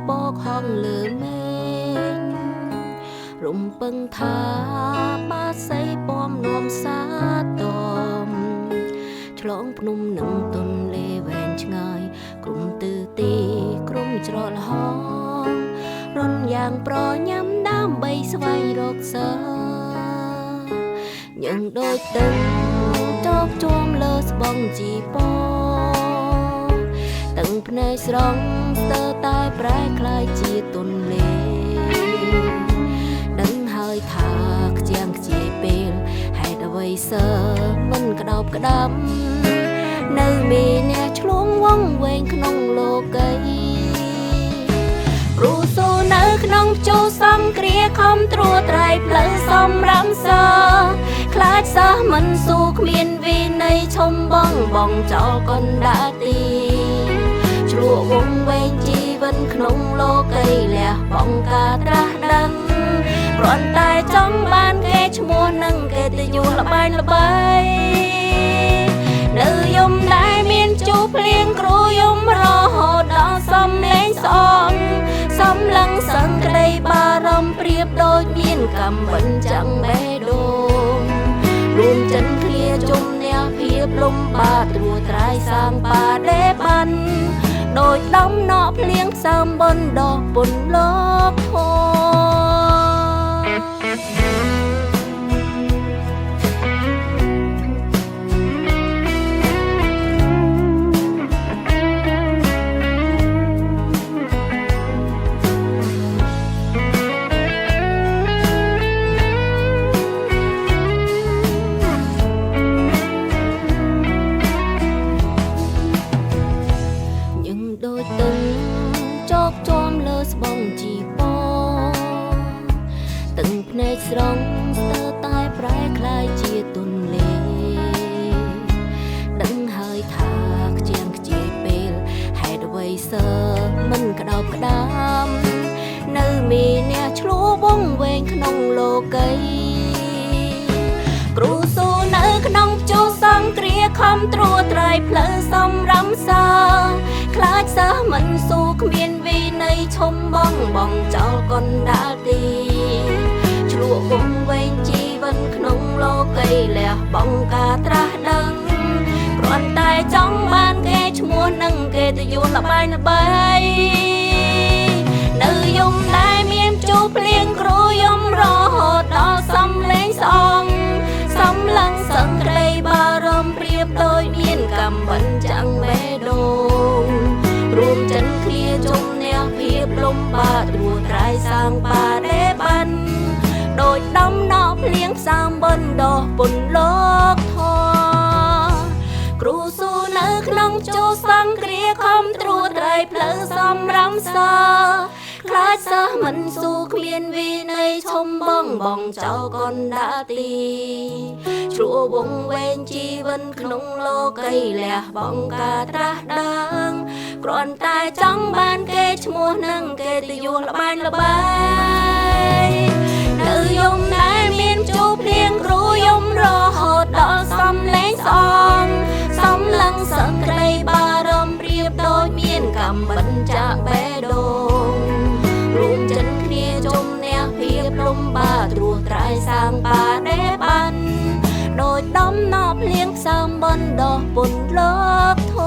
បកហងលើមេញរំពឹងថាបាស័យពំនោមសាតមឆ្លងភ្នំនឹងទន្លេវែងឆ្ងាយក្រុមទឺទីក្រុមច្រលហងរនយ៉ាងប្រញាំដើម្បីស្វែងរកសើញឹងដូចទឹកចោកជួមលើស្បង់ជីពទាំងភ្នែកស្រង់ស្ទើរតែប្រែคล้ายជាទន្លេដឹងហើយថាខ្ជាងខ្ជាយពេលហេតុអ្វីសើមិនក្តោបក្តាប់នៅមានអ្នកឆ្លងវងវែងក្នុងលោកីគ្រូសូនៅក្នុងជោសង្គ្រាខំត្រួតត្រៃផ្លូវសំរំសើខ្លាចសោះមិនស៊ូគ្មានវិន័យឈំបងចោលកណ្ដាលទីឆ្លក់វងវែងជីវិតក្នុងលោកីលះបងការត្រាស់ដឹងគ្រាន់តែចង់បានគេឈ្មោះនឹងគេទៅយល់ល្បែងល្បីនៅយំដែលមានជូភ្លៀងគ្រូយំរហូតដល់សំលេងស្អងសំឡឹងសឹងក្តីបារម្ភប្រៀបដូចមានកម្មបញ្ចាំងបេះដូងរួមចិនឃ្លាជុំអ្នកភាពលំបាកត្រួតត្រៃសាងបាដេបានដោយដំណក់ភ្លៀងផ្សើមបណ្ដោះពុនលោកធម៌ដូចទឹកចោកជាំលើស្បង់ជីពទាំងភ្នែកស្រង់ស្ទើរតែប្រែคล้ายជាទន្លេដឹងហើយថាខ្ជាងខ្ជាយពេលហេតុអ្វីសើមិនក្តោបក្តាមនៅមានអ្នកឆ្លួវងវែងក្នុងលោកីគ្រូស៊ូនៅក្នុងជោសង្គ្រាខំត្រួតត្រៃផ្លូវសំរំសើខ្លាចសោះមិនស៊ូគ្មានវិន័យឈំបងចោលកណ្ដាលទីឆ្លក់វងវែងជីវិតក្នុងលោកីលះបងការត្រាស់ដឹងគ្រាន់តែចង់បានគេឈ្មោះនឹងគេទៅយល់ល្បែងល្បីនៅយំដែលមានជូភ្លៀងគ្រូយំរហូតដល់សំលេងស្អងសំឡឹងសឹងក្តីបារម្ភប្រៀបដូចមានកម្មបញ្ចាំងបេះដូងរួមចិនគ្នាជុំអ្នកភាពលំបាកត្រួតត្រៃសាងបាដេបានដោយដំណក់ភ្លៀងផ្សើមបណ្ដោះពុនលោកធម៌គ្រូស៊ូនៅក្នុងជោសង្គ្រាខំត្រួតត្រៃផ្លូវសំរំសើខ្លាចសោះមិនស៊ូគ្មានវិន័យឈំបងចោលកណ្ដាលទីឆ្លួវងវែងជីវិតក្នុងលោកីលះបងការត្រាស់ដឹងគ្រាន់តែចង់បានគេឈ្មោះនឹងគេទៅយល់ល្បែងល្បីនៅយំដែលមានជូភ្លៀងគ្រូយំរហូតដល់សំលេងស្អងសំឡឹងសឹងក្តីបារម្ភប្រៀបដូចមានកម្មបញ្ចាំងបេះដូងរួមចិនគ្នាជុំអ្នកភាពលំបាកត្រួតត្រៃសាងបាដេបានដោយដំណក់ភ្លៀងផ្សើមបណ្ដោះពុនលោកធ